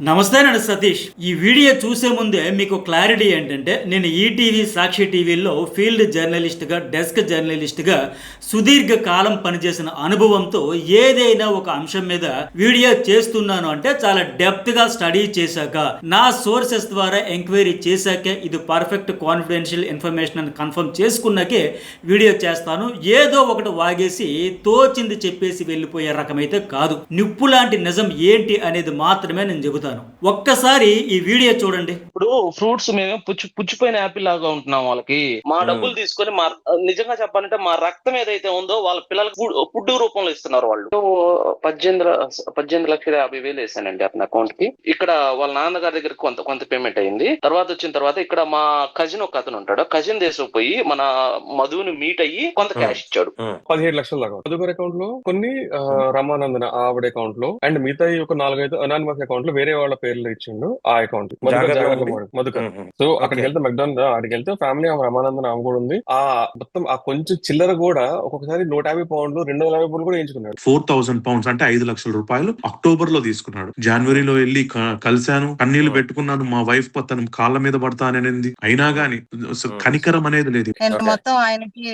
నమస్తే, నేను సతీష్. ఈ వీడియో చూసే ముందే మీకు క్లారిటీ ఏంటంటే, నేను ఈటీవీ, సాక్షి టీవీలో ఫీల్డ్ జర్నలిస్ట్గా, డెస్క్ జర్నలిస్ట్గా సుదీర్ఘ కాలం పనిచేసిన అనుభవంతో ఏదైనా ఒక అంశం మీద వీడియో చేస్తున్నాను అంటే చాలా డెప్త్గా స్టడీ చేశాక, నా సోర్సెస్ ద్వారా ఎంక్వైరీ చేశాకే ఇది పర్ఫెక్ట్ కాన్ఫిడెన్షియల్ ఇన్ఫర్మేషన్ అని కన్ఫర్మ్ చేసుకున్నాకే వీడియో చేస్తాను. ఏదో ఒకటి వాగేసి తోచింది చెప్పేసి వెళ్ళిపోయే రకమైతే కాదు. నిప్పు లాంటి నిజం ఏంటి అనేది మాత్రమే నేను చెబుతాను. ఒక్కసారి ఈ వీడియో చూడండి. ఇప్పుడు ఫ్రూట్స్ మేము పుచ్చిపోయిన యాపిల్ లాగా ఉంటున్నాం. వాళ్ళకి మా డబ్బులు తీసుకొని నిజంగా చెప్పాలంటే మా రక్తం ఏదైతే ఉందో వాళ్ళ పిల్లలకు ఫుడ్ రూపంలో ఇస్తున్నారు. వాళ్ళు 18,50,000 వేసానండి అతని అకౌంట్ కి. ఇక్కడ వాళ్ళ నాన్నగారి దగ్గర కొంత పేమెంట్ అయింది. తర్వాత వచ్చిన తర్వాత ఇక్కడ మా కజిన్ ఒక అతను ఉంటాడు. కజిన్ దేశం పోయి మన మధుని మీట్ అయ్యి కొంత క్యాష్ ఇచ్చాడు. 17 లక్షల దాకా మధుకర్ అకౌంట్ లో, కొన్ని రమానందన ఆవిడ అకౌంట్ లో, అండ్ మిగతా ఒక 4-5 అనానిమస్ అకౌంట్ లో వేరే వాళ్ళ పేర్లు ఇచ్చిండు. ఆ అకౌంట్ మధుకర్. సో అక్కడికి వెళ్తే మెక్డానల్డ్ అక్కడికి వెళ్తే ఫ్యామిలీ ఆమె రమానందన్ ఆమె కూడా ఉంది. ఆ మొత్తం ఆ కొంచెం చిల్లర కూడా ఒక్కొక్కసారి 150 పౌండ్లు 250 పౌండ్లు కూడా వేయించుకున్నాడు. 4,000 pounds అంటే 5 లక్షల రూపాయలు అక్టోబర్ లో తీసుకున్నాడు. జనవరిలో వెళ్ళి కలిశాను, కన్నీళ్లు పెట్టుకున్నాను. మా వైఫ్ తన కాళ్ళ మీద పడతాననేది, అయినా గానీ కనికరం అనేది లేదు. నేను మొత్తం ఆయనకి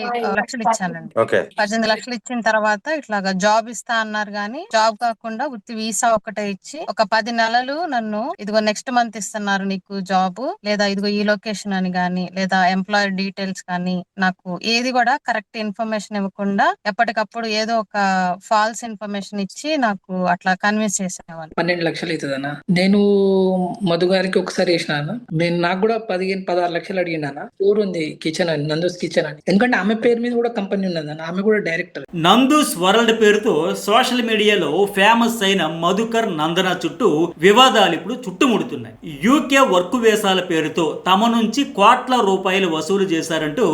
లక్షలు ఇచ్చానండి. 18 లక్షలు ఇచ్చిన తర్వాత ఇట్లాగా జాబ్ ఇస్తా అన్నారు గానీ జాబ్ కాకుండా ఉత్తి వీసా ఒక్కటే ఇచ్చి ఒక 10 నెలలు నన్ను ఇదిగో నెక్స్ట్ మంత్ ఇస్తున్నారు నీకు జాబ్, లేదా ఇదిగో ఈ లొకేషన్ అని గానీ, లేదా ఎంప్లాయర్ డీటెయిల్స్ కానీ, నాకు ఏది కూడా కరెక్ట్ ఇన్ఫర్మేషన్ ఇవ్వకుండా ఎప్పటికప్పుడు ఏదో ఒక ఫాల్స్ ఇన్ఫర్మేషన్ ఇచ్చి నాకు అట్లా కన్విన్స్ చేసేవాళ్ళు. 12 లక్షలు అవుతుందన్నా. నేను మధు గారికి ఒకసారి వేసినాను. నేను నాకు కూడా 15-16 లక్షలు అడిగినాను. స్టోర్ ఉంది కిచెన్ అని, నందూస్ కిచెన్ అని. ఎందుకంటే ఆమె పేరు మీద కూడా కంపెనీ ఉన్నదన్న, ఆమె కూడా డైరెక్టర్. నందూస్ వరల్డ్ పేరుతో సోషల్ మీడియాలో ఫేమస్ అయిన మధుకర్ నందన చుట్టూ వివాదాలు ఇప్పుడు చుట్టుముడుతున్నాయి. యూకే వర్క్ వేసాల పేరుతో తమ నుంచి కోట్ల రూపాయలు వసూలు చేశారంటూ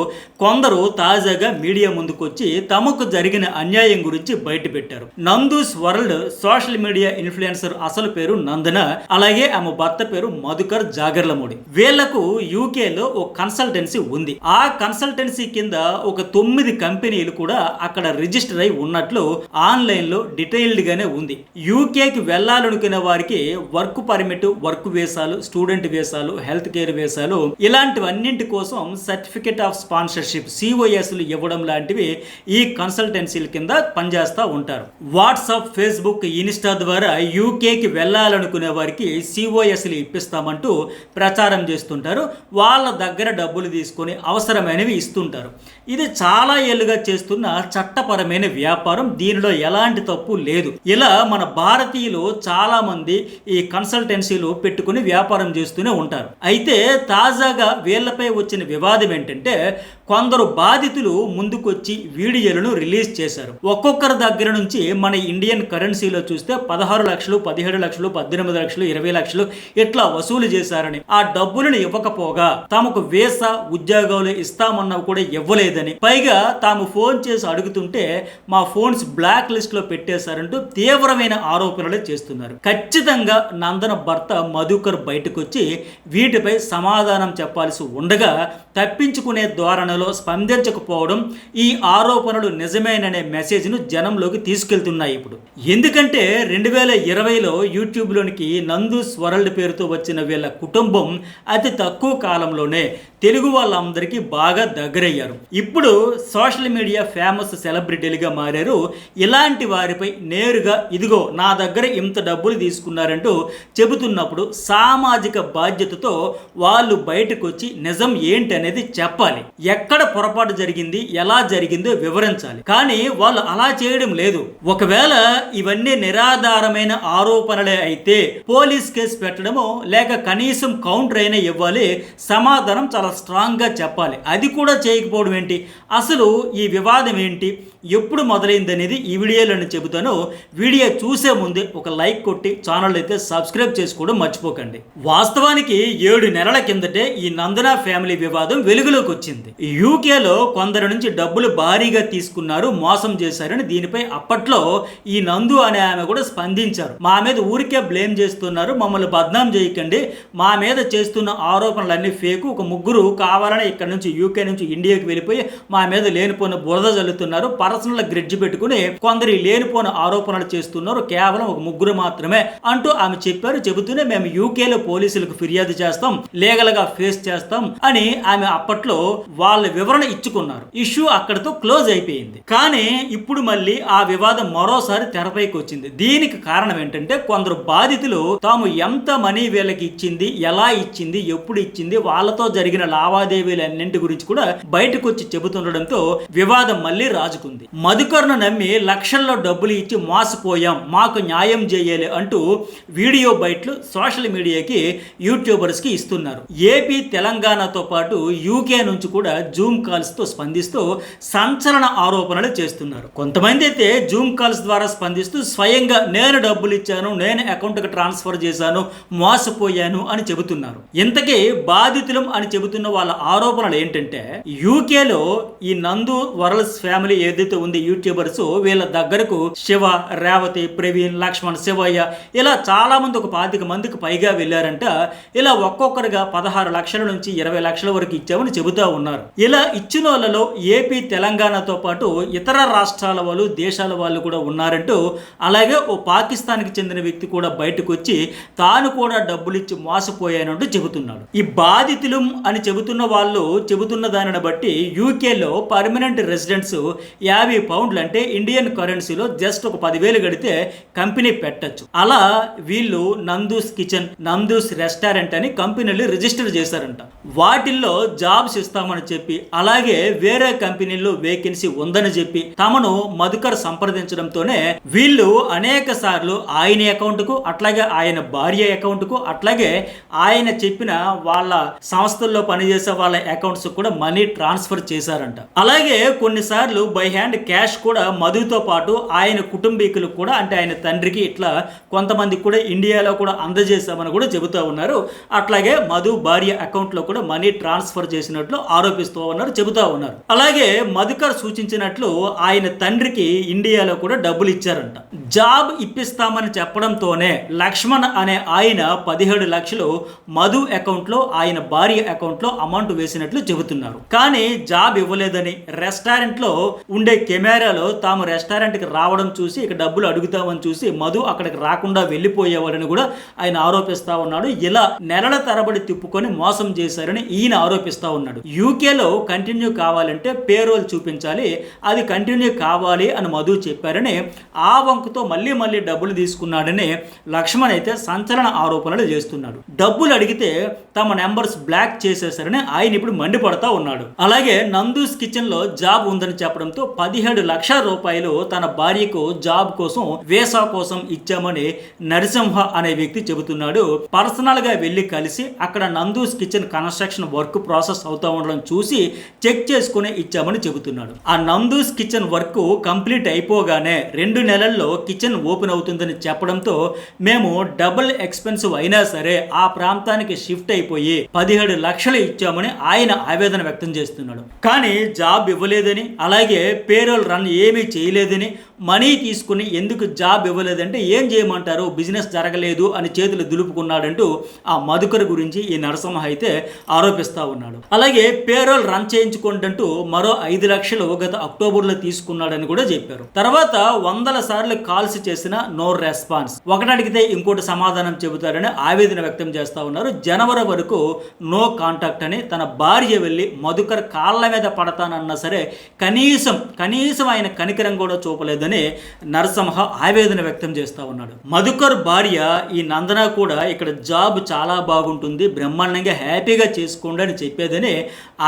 కొందరు తాజాగా మీడియా ముందుకొచ్చి తమకు జరిగిన అన్యాయం గురించి బయటపెట్టారు. Nandu's world social media influencer అసలు పేరు నందన, అలాగే ఆమె భర్త పేరు మధుకర్ జాగర్లమూడి. వీళ్లకు యూకేలో ఒక కన్సల్టెన్సీ ఉంది. ఆ కన్సల్టెన్సీ కింద ఒక 9 కంపెనీలు కూడా అక్కడ రిజిస్టర్ అయి ఉన్నట్లు ఆన్లైన్ లో డీటెయిల్డ్ గానే ఉంది. యూకేకి వెళ్లాలనుకునే వారికి వర్క్ పర్మిట్, వర్క్ వీసాలు, స్టూడెంట్ వీసాలు, హెల్త్ కేర్ వీసాలు ఇలాంటివన్నింటి కోసం సర్టిఫికేట్ ఆఫ్ స్పాన్సర్షిప్ COSలు ఇవ్వడం లాంటివి ఈ కన్సల్టెన్సీల కింద పనిచేస్తూ ఉంటారు. వాట్సాప్, ఫేస్బుక్, ఇన్స్టా ద్వారా యూకేకి వెళ్ళాలనుకునే వారికి COSలు ఇప్పిస్తామంటూ ప్రచారం చేస్తుంటారు. వాళ్ళ దగ్గర డబ్బులు తీసుకొని అవసరమైనవి ఇస్తుంటారు. ఇది చాలా ఏళ్ళుగా చేస్తున్న చట్టపరమైన వ్యాపారం. దీనిలో ఎలాంటి తప్పు లేదు. ఇలా మన భారతీయులు చాలా మంది ఈ కన్సల్టెన్సీలు పెట్టుకుని వ్యాపారం చేస్తూనే ఉంటారు. అయితే తాజాగా వీళ్లపై వచ్చిన వివాదం ఏంటంటే, కొందరు బాధితులు ముందుకొచ్చి వీడియోలను రిలీజ్ చేశారు. ఒక్కొక్కరి దగ్గర నుంచి మన ఇండియన్ కరెన్సీలో చూస్తే 16 లక్షలు, 17 లక్షలు, 18 లక్షలు, 20 లక్షలు ఇట్లా వసూలు చేశారని, ఆ డబ్బులను ఇవ్వకపోగా తమకు వీసా, ఉద్యోగాలు ఇస్తామన్నవి కూడా ఇవ్వలేదని, పైగా తాము ఫోన్ చేసి అడుగుతుంటే మా ఫోన్స్ బ్లాక్ లిస్ట్ లో పెట్టేశారంటూ తీవ్రమైన ఆరోపణలు చేస్తున్నారు. ఖచ్చితంగా నందన భర్త మధుకర్ బయటకు వచ్చి వీటిపై సమాధానం చెప్పాల్సి ఉండగా తప్పించుకునే ధోరణిలో స్పందించకపోవడం ఈ ఆరోపణలు నిజమేననే మెసేజ్ను జనంలోకి తీసుకెళ్తున్నాయి. ఇప్పుడు ఎందుకంటే 2020లో యూట్యూబ్లోనికి నందూస్ వరల్డ్ పేరుతో వచ్చిన వీళ్ళ కుటుంబం అతి తక్కువ కాలంలోనే తెలుగు వాళ్ళందరికీ బాగా దగ్గరయ్యారు. ఇప్పుడు సోషల్ మీడియా ఫేమస్ సెలబ్రిటీలుగా మారారు. ఇలాంటి వారిపై నేరుగా ఇదిగో నా దగ్గర ఇంత డబ్బులు తీసుకున్నారంటూ చెబుతున్నప్పుడు సామాజిక బాధ్యతతో వాళ్ళు బయటకు వచ్చి నిజం ఏంటి అనేది చెప్పాలి. ఎక్కడ పొరపాటు జరిగింది, ఎలా జరిగిందో వివరించాలి. కానీ వాళ్ళు అలా చేయడం లేదు. ఒకవేళ ఇవన్నీ నిరాధారమైన ఆరోపణలే అయితే పోలీస్ కేసు పెట్టడమో లేక కనీసం కౌంటర్ అయినా ఇవ్వాలి. సమాధానం చాలా స్ట్రాంగ్ గా చెప్పాలి. అది కూడా చేయకపోవడం ఏంటి? అసలు ఈ వివాదం ఏంటి, ఎప్పుడు మొదలైంది అనేది ఈ వీడియోలో చెబుతాను. వీడియో చూసే ముందే ఒక లైక్ కొట్టి ఛానల్ అయితే సబ్స్క్రైబ్ చేసుకోవడం మర్చిపోకండి. వాస్తవానికి 7 నెలల కిందటే ఈ నందన ఫ్యామిలీ వివాదం వెలుగులోకి వచ్చింది. యూకేలో కొందరి నుంచి డబ్బులు భారీగా తీసుకున్నారు, మోసం చేశారని దీనిపై అప్పట్లో ఈ నందు అనే ఆమె కూడా స్పందించారు. మా మీద ఊరికే బ్లేమ్ చేస్తున్నారు, మమ్మల్ని బద్నాం చేయకండి, మా మీద చేస్తున్న ఆరోపణలన్నీ ఫేకు, ఒక ముగ్గురు కావాలని ఇక్కడ నుంచి యూకే నుంచి ఇండియాకి వెళ్ళిపోయి మా మీద లేనిపోయిన బురద జల్లుతున్నారు, పర్సనల్ గ్రిడ్జ్ పెట్టుకుని కొందరు లేనిపోయిన ఆరోపణలు చేస్తున్నారు, కేవలం ఒక ముగ్గురు మాత్రమే అంటూ ఆమె చెప్పారు. చెబుతూనే మేము యూకేలో పోలీసులకు ఫిర్యాదు చేస్తాం, లీగల్ గా ఫేస్ చేస్తాం అని ఆమె అప్పట్లో వాళ్ళ వివరణ ఇచ్చుకున్నారు. ఇష్యూ అక్కడతో క్లోజ్ అయిపోయింది. కానీ ఇప్పుడు మళ్ళీ ఆ వివాదం మరోసారి తెరపైకి వచ్చింది. దీనికి కారణం ఏంటంటే కొందరు బాధితులు తాము ఎంత మనీ వీళ్ళకి ఇచ్చింది, ఎలా ఇచ్చింది, ఎప్పుడు ఇచ్చింది, వాళ్ళతో జరిగిన లావాదేవీలు అన్నింటి గురించి కూడా బయటకు వచ్చి చెబుతుండడంతో వివాదం మళ్ళీ రాజుకుంది. మధుకర్ను నమ్మి లక్షల్లో డబ్బులు ఇచ్చి మోసపోయాం, మాకు న్యాయం చేయాలి అంటూ వీడియో బయట్లు సోషల్ మీడియాకి యూట్యూబర్స్ కి ఇస్తున్నారు. ఏపీ తెలంగాణతో పాటు యూకే నుంచి కూడా జూమ్ కాల్స్ తో స్పందిస్తూ సంచలన ఆరోపణలు చేస్తున్నారు. కొంతమంది అయితే జూమ్ కాల్స్ ద్వారా స్పందిస్తూ స్వయంగా నేను డబ్బులు ఇచ్చాను, నేను అకౌంట్ కి ట్రాన్స్ఫర్ చేశాను, మోసపోయాను అని చెబుతున్నారు. ఇంతకీ బాధితులం అని చెబుతున్న వాళ్ళ ఆరోపణలు ఏంటంటే యూకేలో ఈ నందు వరల్స్ ఫ్యామిలీ ఏదైతే ఉంది యూట్యూబర్స్, వీళ్ళ దగ్గరకు శివ, రేవతి, ప్రవీణ్, లక్ష్మణ్, శివయ్య ఇలా చాలా మంది, ఒక 25 మందికి పైగా వెళ్ళారంట. ఇలా ఒక్కొక్కరుగా 16 లక్షల నుంచి 20 లక్షల వరకు ఇచ్చామని చెబుతా ఉన్నారు. ఇలా ఇచ్చిన వాళ్ళలో ఏపీ తెలంగాణతో పాటు ఇతర రాష్ట్రాల వాళ్ళు, దేశాల వాళ్ళు కూడా ఉన్నారంటూ, అలాగే ఓ పాకిస్తాన్కి చెందిన వ్యక్తి కూడా బయటకు వచ్చి తాను కూడా డబ్బులు ఇచ్చి మోసపోయానంటూ చెబుతున్నాడు. ఈ బాధితులు అని చెబుతున్న వాళ్ళు చెబుతున్న దానిని బట్టి యూకేలో పర్మనెంట్ రెసిడెంట్స్ 50 పౌండ్లు అంటే ఇండియన్ కరెన్సీలో జస్ట్ ఒక 10,000 గడితే కంపెనీ పెట్టచ్చు. అలా వీళ్ళు నందూస్ కిచెన్, నందూస్ రెస్టారెంట్ అని కంపెనీలు రిజిస్టర్ చేశారంట. వాటిల్లో జాబ్స్ ఇస్తామని చెప్పి, అలాగే వేరే కంపెనీల్లో వేకెన్సీ ఉందని చెప్పి తమను మధుకర్ సంప్రదించడంతోనే వీళ్ళు అనేక సార్లు ఆయన అకౌంట్ కు, అట్లాగే ఆయన భార్య అకౌంట్ కు, అట్లాగే ఆయన చెప్పిన వాళ్ళ సంస్థల్లో పనిచేసే వాళ్ళ అకౌంట్స్ కూడా మనీ ట్రాన్స్ఫర్ చేశారంట. అలాగే కొన్నిసార్లు బై హ్యాండ్ క్యాష్ కూడా మధుతో పాటు ఆయన కుటుంబీకులకు కూడా, అంటే ఆయన తండ్రికి ఇట్లా కొంతమందికి కూడా ఇండియాలో కూడా అందజేశామని కూడా చెబుతూ ఉన్నారు. అట్లాగే మధు భార్య అకౌంట్ లో కూడా మనీ ట్రాన్స్ఫర్ చేసినట్లు ఆరోపిస్తూ ఉన్నారు, చెబుతా ఉన్నారు. అలాగే మధుకర్ సూచించినట్లు ఆయన తండ్రికి ఇండియాలో కూడా డబ్బులు ఇచ్చారంట. జాబ్ ఇప్పిస్తామని చెప్పడంతోనే లక్ష్మణ్ అనే ఆయన 17 లక్షలు మధు అకౌంట్ లో, ఆయన భార్య అకౌంట్ లో అమౌంట్ వేసినట్లు చెబుతున్నారు. కానీ జాబ్ ఇవ్వలేదని, రెస్టారెంట్ లో ఉండే కెమెరాలో తాము రెస్టారెంట్ కి రావడం చూసి ఇక డబ్బులు అడుగుతామని చూసి మధు అక్కడికి రాకుండా వెళ్ళిపోయేవాడని కూడా ఆయన ఆరోపిస్తా ఉన్నాడు. ఇలా నెలల తరబడి తిప్పుకొని మోసం చేశారని ఈయన ఆరోపిస్తా ఉన్నాడు. యూకేలో కంటిన్యూ కావాలంటే పేరోల్ చూపించాలి, అది కంటిన్యూ కావాలి అని మధు చెప్పారని, ఆ వంకుతో మళ్ళీ మళ్ళీ డబ్బులు తీసుకున్నాడని లక్ష్మణ్ అయితే సంచలన ఆరోపణలు చేస్తున్నాడు. డబ్బులు అడిగితే తమ నెంబర్స్ బ్లాక్ చేసేశారని ఆయన ఇప్పుడు మండిపడతా ఉన్నాడు. అలాగే నందూస్ కిచెన్ లో జాబ్ ఉందని చెప్పడంతో 17 లక్షల రూపాయలు తన భార్యకు జాబ్ కోసం, వీసా కోసం ఇచ్చామని నరసింహ అనే వ్యక్తి చెబుతున్నాడు. పర్సనల్ గా వెళ్లి కలిసి అక్కడ Nandu's kitchen construction work process అవుతా ఉండడం చూసి చెక్ చేసుకుని ఇచ్చామని చెబుతున్నాడు. ఆ నందూస్ కిచెన్ వర్క్ కంప్లీట్ అయిపోగానే 2 నెలల్లో కిచెన్ ఓపెన్ అవుతుందని చెప్పడంతో మేము డబుల్ ఎక్స్పెన్సివ్ అయినా సరే ఆ ప్రాంతానికి షిఫ్ట్ అయిపోయి 17 లక్షలు ఇచ్చామని ఆయన ఆవేదన వ్యక్తం చేస్తున్నాడు. కానీ జాబ్ ఇవ్వలేదని, అలాగే పేరోల్ రన్ ఏమీ చేయలేదని, మనీ తీసుకుని ఎందుకు జాబ్ ఇవ్వలేదంటే ఏం చేయమంటారు, బిజినెస్ జరగలేదు అని చేతులు దులుపుకున్నాడంటూ ఆ మధుకర్ గురించి ఈ నరసింహ అయితే ఆరోపిస్తా ఉన్నాడు. అలాగే పేరోల్ రన్ చేయించుకుంటూ మరో 5 లక్షలు గత అక్టోబర్లో తీసుకున్నాడని కూడా చెప్పారు. తర్వాత 100 సార్లు కాల్స్ చేసినా నో రెస్పాన్స్, ఒకటి అడిగితే ఇంకోటి సమాధానం చెబుతారని ఆవేదన వ్యక్తం చేస్తా ఉన్నారు. జనవరి వరకు నో కాంటాక్ట్ అని తన భార్య వెళ్ళి మధుకర్ కాళ్ళ మీద పడతానన్నా సరే కనీసం ఆయన కనికరం కూడా చూపలేదని నరసింహ ఆవేదన వ్యక్తం చేస్తా ఉన్నాడు. మధుకర్ భార్య ఈ నందన కూడా ఇక్కడ జాబ్ చాలా బాగుంటుంది, బ్రహ్మాండంగా హ్యాపీగా చేసుకోండి అని చెప్పేదని,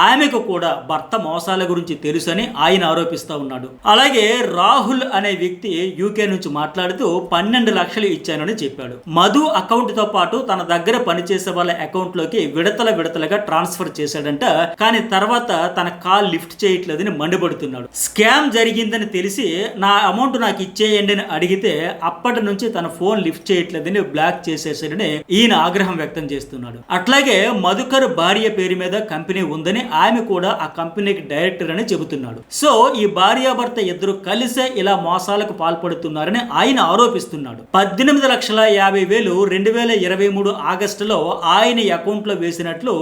ఆమెకు కూడా భర్త మోసాల గురించి తెలుసని ఆయన ఆరోపిస్తా ఉన్నాడు. అలాగే రాహుల్ అనే వ్యక్తి యూకే నుంచి మాట్లాడుతూ 12 లక్షలు ఇచ్చానని చెప్పాడు. మధు అకౌంట్ తో పాటు తన దగ్గర పనిచేసే వాళ్ళ అకౌంట్ లోకి విడతలుగా ట్రాన్స్ఫర్ చేశాడంట. కానీ తర్వాత తన కాల్ లిఫ్ట్ చేయట్లేదని మండిపడుతున్నాడు. స్కామ్ జరిగిందని తెలిసి నా అమౌంట్ నాకు ఇచ్చేయండి అని అడిగితే అప్పటి నుంచి తన ఫోన్ లిఫ్ట్ చేయట్లేదని బ్లాక్ చేసేసాడని ఈయన ఆగ్రహం వ్యక్తం చేస్తున్నాడు. అట్లాగే మధుకర్ భార్య పేరు మీద కంపెనీ ఉందని, ఆమె ఆమె కూడా ఆ కంపెనీకి డైరెక్టర్ అని చెబుతున్నాడు. సో ఈ భార్యాభర్త ఇద్దరు కలిసే ఇలా మోసాలకు పాల్పడుతున్నారని ఆయన ఆరోపిస్తున్నాడు. 18,50,000 2023 ఆగస్టులో ఆయన అకౌంట్ లో వేసినట్లు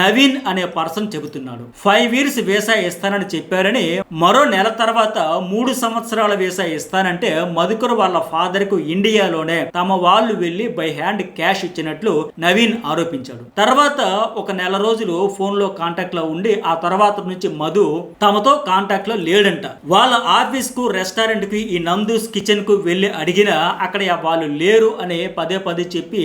నవీన్ అనే పర్సన్ చెబుతున్నాడు. 5 years వీసా ఇస్తానని చెప్పారని, మరో నెల తర్వాత 3 సంవత్సరాల వీసా ఇస్తానంటే మధుకర్ వాళ్ళ ఫాదర్ కు ఇండియాలోనే తమ వాళ్ళు వెళ్లి బై హ్యాండ్ క్యాష్ ఇచ్చినట్లు నవీన్ ఆరోపించాడు. తర్వాత ఒక నెల రోజులు ఫోన్ లో కాంటాక్ట్ లో ఉండి ఆ తర్వాత నుంచి మధు తమతో కాంటాక్ట్ లో లేడంట. వాళ్ళ ఆఫీస్ కు రెస్టారెంట్ కి ఈ నందూస్ కిచెన్ కు వెళ్లి అడిగినా అక్కడ వాళ్ళు లేరు అని పదే చెప్పి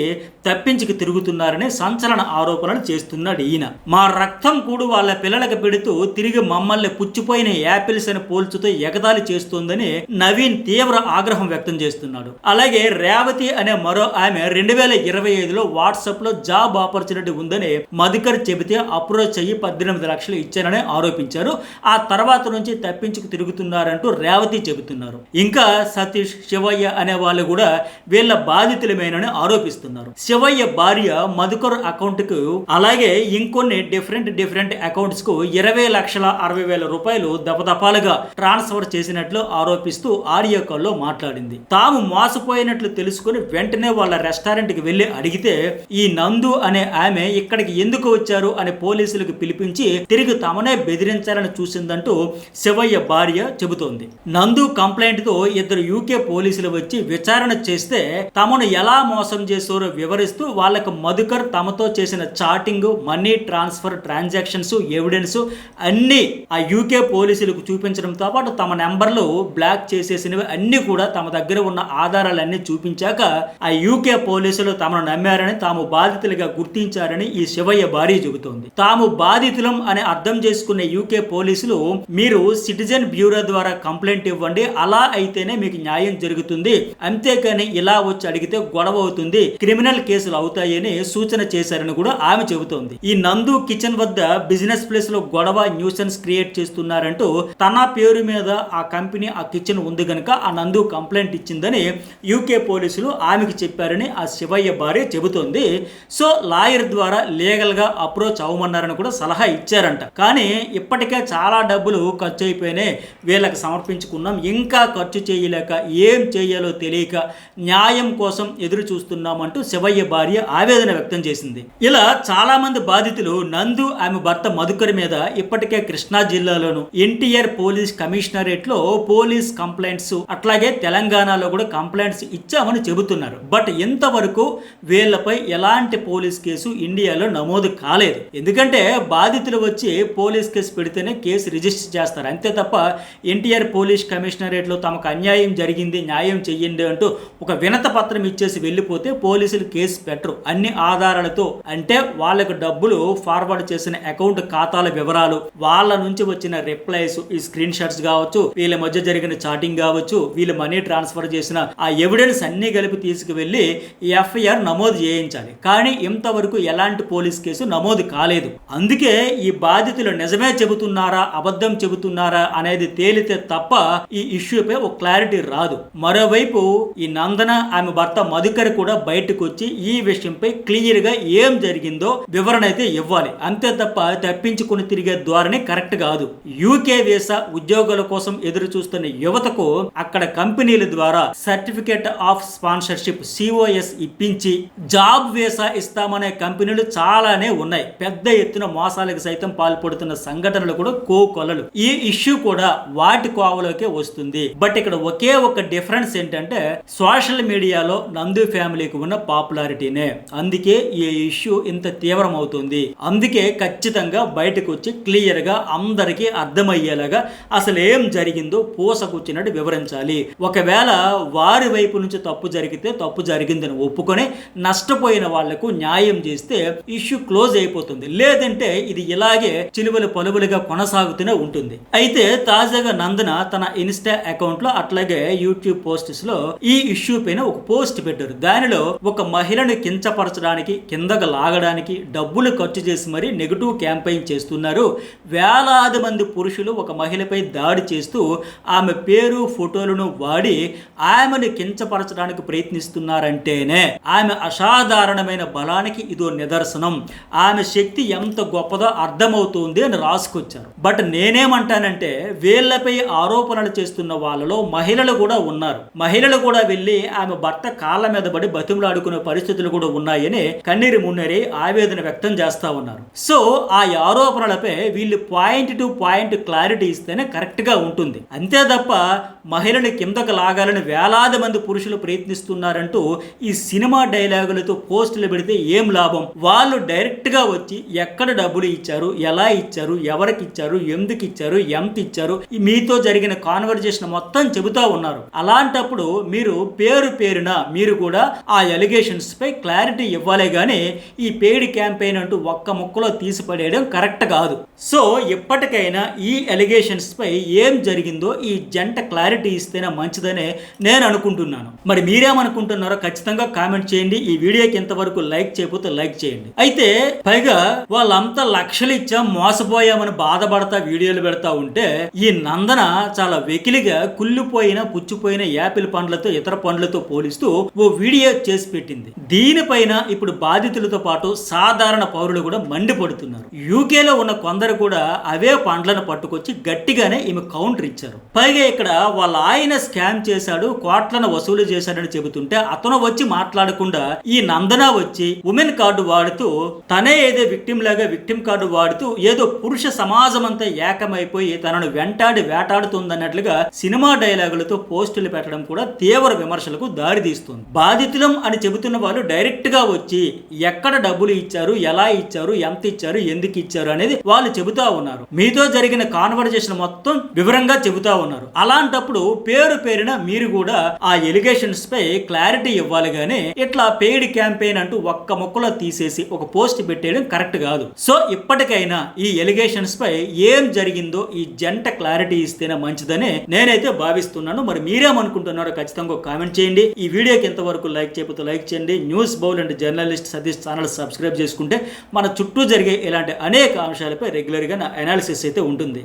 తప్పించుకు తిరుగుతున్నారని సంచలన ఆరోపణలు చేస్తున్నాడు ఈయన. మా రక్తం కూడు వాళ్ళ పిల్లలకు పెడుతూ తిరిగి మమ్మల్ని పుచ్చిపోయిన యాపిల్స్ అని పోల్చుతూ ఎగతాళి చేస్తుందని నవీన్ తీవ్ర ఆగ్రహం వ్యక్తం చేస్తున్నాడు. అలాగే రేవతి అనే మరో ఆమె 2025లో వాట్సాప్ లో జాబ్ ఆపర్చునిటీ ఉందని మధుకర్ చెబితే అప్రోచ్ అయ్యి 18 లక్షలు ఇచ్చారని ఆరోపించారు. ఆ తర్వాత నుంచి తప్పించుకు తిరుగుతున్నారంటూ రేవతి చెబుతున్నారు. ఇంకా సతీష్, శివయ్య అనే వాళ్ళు కూడా వీళ్ళ బాధితులమేనని ఆరోపిస్తున్నారు. శివయ్య భార్య మధుకర్ అకౌంట్ కు అలాగే ఇంకొన్ని డిఫరెంట్ అకౌంట్స్ కు 20,60,000 రూపాయలు దపదపాలుగా ట్రాన్స్ఫర్ చేసినట్లు ఆరోపిస్తూ ఆడియో కాల్లో మాట్లాడింది. తాము మోసపోయినట్లు తెలుసుకుని వెంటనే వాళ్ళ రెస్టారెంట్ కి వెళ్లి అడిగితే ఈ నందు అనే ఆమె ఇక్కడికి ఎందుకు వచ్చారు అని పోలీసులకు పిలిపించి తిరిగి తమనే బెదిరించాలని చూసిందంటూ శివయ్య భార్య చెబుతోంది. నందు కంప్లైంట్ తో 2 యూకే పోలీసులు వచ్చి విచారణ చేస్తే తమను ఎలా మోసం చేశారో వివరిస్తూ వాళ్ళకు మధుకర్ తమతో చేసిన chatting, money transfer transactions evidence అన్ని ఆ యూకే పోలీసులకు చూపించడంతో పాటు తమ నెంబర్లు బ్లాక్ చేసేసినవి అన్ని కూడా తమ దగ్గర ఉన్న ఆధారాలన్నీ చూపించాక ఆ యూకే పోలీసులు తమను నమ్మారని, తాము బాధితులుగా గుర్తించారని ఈ శివయ్య భార్య చెబుతోంది. తాము బాధితులం అని అర్థం చేసుకున్న యూకే పోలీసులు మీరు సిటిజన్ బ్యూరో ద్వారా కంప్లైంట్ ఇవ్వండి, అలా అయితేనే మీకు న్యాయం జరుగుతుంది, అంతేకాని ఇలా వచ్చి అడిగితే గొడవ అవుతుంది, క్రిమినల్ కేసులు అవుతాయని సూచన చేశారని కూడా ఆమె చెబుతోంది. ఈ నందు కిచెన్ వద్ద బిజినెస్ ప్లేస్ లో గొడవ న్యూసెన్స్ క్రియేట్ చేస్తున్నారంటూ తన పేరు మీద ఆ కంపెనీ ఆ కిచెన్ ఉంది గనుక ఆ నందు కంప్లైంట్ ఇచ్చిందని యూకే పోలీసులు ఆమెకు చెప్పారని ఆ శివయ్య భార్య చెబుతోంది. సో లాయర్ ద్వారా లీగల్ గా అప్రోచ్ అవ్వమన్నారని కూడా సలహా ఇచ్చారంట. కానీ ఇప్పటికే చాలా డబ్బులు ఖర్చు అయిపోయినాయి, వీళ్ళకి సమర్పించుకున్నాం, ఇంకా ఖర్చు చేయలేక ఏం చేయాలో తెలియక న్యాయం కోసం ఎదురు చూస్తున్నామంటూ శివయ్య భార్య ఆవేదన వ్యక్తం చేసింది. ఇలా చాలా మంది బాధితులు నందు ఆమె భర్త మధుకర్ మీద ఇప్పటికే కృష్ణా జిల్లాలోను ఎన్టీఆర్ పోలీస్ కమిషనరేట్ లో పోలీస్ కంప్లైంట్స్ అట్లాగే తెలంగాణలో కూడా కంప్లైంట్స్ ఇచ్చామని చెబుతున్నారు. బట్ ఇంతవరకు వీళ్ళపై ఎలాంటి పోలీస్ కేసు ఇండియాలో నమోదు కాలేదు. ఎందుకంటే బాధితులు వచ్చి పోలీస్ కేసు పెడితేనే కేసు రిజిస్టర్ చేస్తారు, అంతే తప్ప ఎన్టీఆర్ పోలీస్ కమిషనరేట్ లో తమకు అన్యాయం జరిగింది, న్యాయం చెయ్యండి అంటూ ఒక వినత పత్రం ఇచ్చేసి వెళ్ళిపోతే పోలీసులు కేసు పెట్టరు. అన్ని ఆధారాలతో, అంటే వాళ్ళకు డబ్బులు ఫార్వర్డ్ చేసిన అకౌంట్ ఖాతాల వివరాలు, వాళ్ళ నుంచి వచ్చిన రిప్లైస్, ఈ స్క్రీన్ షాట్స్ కావచ్చు, వీళ్ళ మధ్య జరిగిన చాటింగ్ కావచ్చు, వీళ్ళు మనీ ట్రాన్స్ఫర్ చేసిన ఆ ఎవిడెన్స్ అన్ని కలిపి తీసుకువెళ్ళి ఎఫ్ఐఆర్ నమోదు చేయించాలి. కానీ ఇంతవరకు ఎలాంటి పోలీస్ కేసు నమోదు కాలేదు. అందుకే ఈ బాధితులు నిజమే చెబుతున్నారా అబద్ధం చెబుతున్నారా అనేది తేలితే తప్ప ఈ ఇష్యూపై ఒక క్లారిటీ రాదు. మరోవైపు ఈ నందన ఆమె భర్త మధుకర్ కూడా బయటకు వచ్చి ఈ విషయంపై క్లియర్ గా ఏం జరిగిందో వివరణ అయితే ఇవ్వాలి, అంతే తప్ప తప్పించుకుని తిరిగే ధోరణి కరెక్ట్ కాదు. యూకే వీసా ఉద్యోగాల కోసం ఎదురు చూస్తున్న యువతకు అక్కడ కంపెనీల ద్వారా సర్టిఫికేట్ ఆఫ్ స్పాన్సర్షిప్ COS ఇప్పించి జాబ్ వీసా ఇస్తామనే కంపెనీలు చాలానే ఉన్నాయి. పెద్ద ఎత్తున మోసాలకు సైతం పాల్పడుతున్న సంఘటనలు కూడా కోకొల్లలు. ఈ ఇష్యూ కూడా వాటి కోవలోకే వస్తుంది. బట్ ఇక్కడ ఒకే ఒక డిఫరెన్స్ ఏంటంటే సోషల్ మీడియాలో నందు ఫ్యామిలీకి ఉన్న పాపులారిటీనే, అందుకే ఈ ఇష్యూ ఇంత తీవ్రం అవుతుంది. అందుకే ఖచ్చితంగా బయటకు వచ్చి క్లియర్ గా అందరికీ అర్థమయ్యేలాగా అసలు ఏం జరిగిందో పూసకూర్చినట్టు వివరించాలి. ఒకవేళ వారి వైపు నుంచి తప్పు జరిగితే తప్పు జరిగిందని ఒప్పుకొని నష్టపోయిన వాళ్లకు న్యాయం చేస్తే ఇష్యూ క్లోజ్ అయిపోతుంది. లేదంటే ఇది ఇలాగే చిలువలు పలువులుగా కొనసాగుతూనే ఉంటుంది. అయితే తాజాగా నందన తన ఇన్స్టా అకౌంట్ లో అట్లాగే యూట్యూబ్ పోస్ట్స్ లో ఈ ఇష్యూ పైన ఒక పోస్ట్ పెట్టారు. దానిలో ఒక మహిళను కించపరచడానికి, కిందకు లాగడానికి డబ్బులు ఖర్చు చేసి మరీ నెగిటివ్ క్యాంపెయిన్ చేస్తున్నారు. వేలాది మంది పురుషులు ఒక మహిళపై దాడి చేస్తూ ఆమె పేరు ఫోటోలను వాడి ఆమెను కించపరచడానికి ప్రయత్నిస్తున్నారంటేనే ఆమె అసాధారణమైన బలానికి ఇదో నిదర్శనం. ఆమె శక్తి ఎంత గొప్పదో అర్థం అర్థమవుతుంది అని రాసుకొచ్చారు. బట్ నేనేమంటానంటే వీళ్ళపై ఆరోపణలు చేస్తున్న వాళ్ళలో మహిళలు కూడా ఉన్నారు. మహిళలు కూడా వెళ్ళి ఆమె భర్త కాళ్ళ మీద పడి బతిమలాడుకునే పరిస్థితులు కూడా ఉన్నాయని కన్నీరు మున్నీరి ఆవేదన వ్యక్తం చేస్తా ఉన్నారు. సో ఆ ఆరోపణలపై వీళ్ళు పాయింట్ టు పాయింట్ క్లారిటీ ఇస్తేనే కరెక్ట్ గా ఉంటుంది. అంతే తప్ప మహిళని కిందకు లాగాలని వేలాది మంది పురుషులు ప్రయత్నిస్తున్నారంటూ ఈ సినిమా డైలాగులతో పోస్టులు పెడితే ఏం లాభం? వాళ్ళు డైరెక్ట్ గా వచ్చి ఎక్కడ డబ్బులు ఇచ్చారు, ఎలా ఇచ్చారు, ఎవరికి ఇచ్చారు, ఎందుకు ఇచ్చారు, ఎంత ఇచ్చారు, మీతో జరిగిన కాన్వర్జేషన్ మొత్తం చెబుతా ఉన్నారు. అలాంటప్పుడు మీరు పేరున మీరు కూడా ఆ ఎలిగేషన్స్ పై క్లారిటీ ఇవ్వాలే గానీ ఈ పెయిడ్ క్యాంపెయిన్ అంటూ ఒక్క ముక్కలో తీసిపడేయడం కరెక్ట్ కాదు. సో ఇప్పటికైనా ఈ ఎలిగేషన్స్ పై ఏం జరిగిందో ఈ జంట క్లారిటీ ఇస్తేనే మంచిదనే నేను అనుకుంటున్నాను. మరి మీరేమనుకుంటున్నారో ఖచ్చితంగా కామెంట్ చేయండి. ఈ వీడియోకి ఇంతవరకు లైక్ చేయకపోతే లైక్ చేయండి. అయితే పైగా వాళ్ళంతా లక్షలు ఇచ్చాం మోసపోయామని బాధపడతా వీడియోలు పెడతా ఉంటే ఈ నందన చాలా వెకిలిగా కుళ్ళిపోయిన పుచ్చిపోయిన యాపిల్ పండ్లతో ఇతర పండ్లతో పోలిస్తూ ఓ వీడియో చేసి పెట్టింది. దీనిపైన ఇప్పుడు బాధితులతో పాటు సాధారణ పౌరులు కూడా మండిపడుతున్నారు. యూకేలో ఉన్న కొందరు కూడా అవే పండ్లను పట్టుకొచ్చి గట్టిగానే ఈమె కౌంటర్ ఇచ్చారు. పైగా ఇక్కడ వాళ్ళ ఆయన స్కామ్ చేశాడు, కోట్లను వసూలు చేశాడని చెబుతుంటే అతను వచ్చి మాట్లాడకుండా ఈ నందన వచ్చి ఉమెన్ కార్డు వాడుతూ తనే ఏదో విక్టిమ్ లాగా విక్టిమ్ కార్డు వాడుతూ ఏదో పురుష సమాజం అంతా ఏకమైపోయి తనను వెంటాడి వేటాడుతుందన్నట్లుగా సినిమా డైలాగులతో పోస్టులు పెట్టడం కూడా తీవ్ర విమర్శలకు దారితీస్తుంది. బాధితులం అని చెబుతున్న వాళ్ళు డైరెక్ట్ గా వచ్చి ఎక్కడ డబ్బులు ఇచ్చారు, ఎలా ఇచ్చారు, ఎంత ఇచ్చారు, ఎందుకు ఇచ్చారు అనేది వాళ్ళు చెబుతా ఉన్నారు. మీతో జరిగిన కాన్వర్జేషన్ మొత్తం వివరంగా చెబుతా ఉన్నారు. అలాంటప్పుడు పేరున మీరు కూడా ఆ ఎలిగేషన్స్ పై క్లారిటీ ఇవ్వాలి గానీ ఇట్లా పెయిడ్ క్యాంపెయిన్ అంటూ ఒక్క ముక్కలో తీసేసి ఒక పోస్ట్ పెట్టేయడం కరెక్ట్ కాదు. సో ఇప్పటికైనా ఈ ఎలిగేషన్స్ పై ఏం జరిగిందో ఈ జంట క్లారిటీ ఇస్తేనే మంచిదని నేనైతే భావిస్తున్నాను. మరి మీరేమనుకుంటున్నారో ఖచ్చితంగా కామెంట్ చేయండి. ఈ వీడియోకి ఎంతవరకు లైక్ చేయకపోతే లైక్ చేయండి. News bowl and journalist Satish channel subscribe చేసుకుంటే మన చుట్టూ జరిగే ఇలాంటి అనేక అంశాలపై రెగ్యులర్ గా నా అనాలిసిస్ అయితే ఉంటుంది.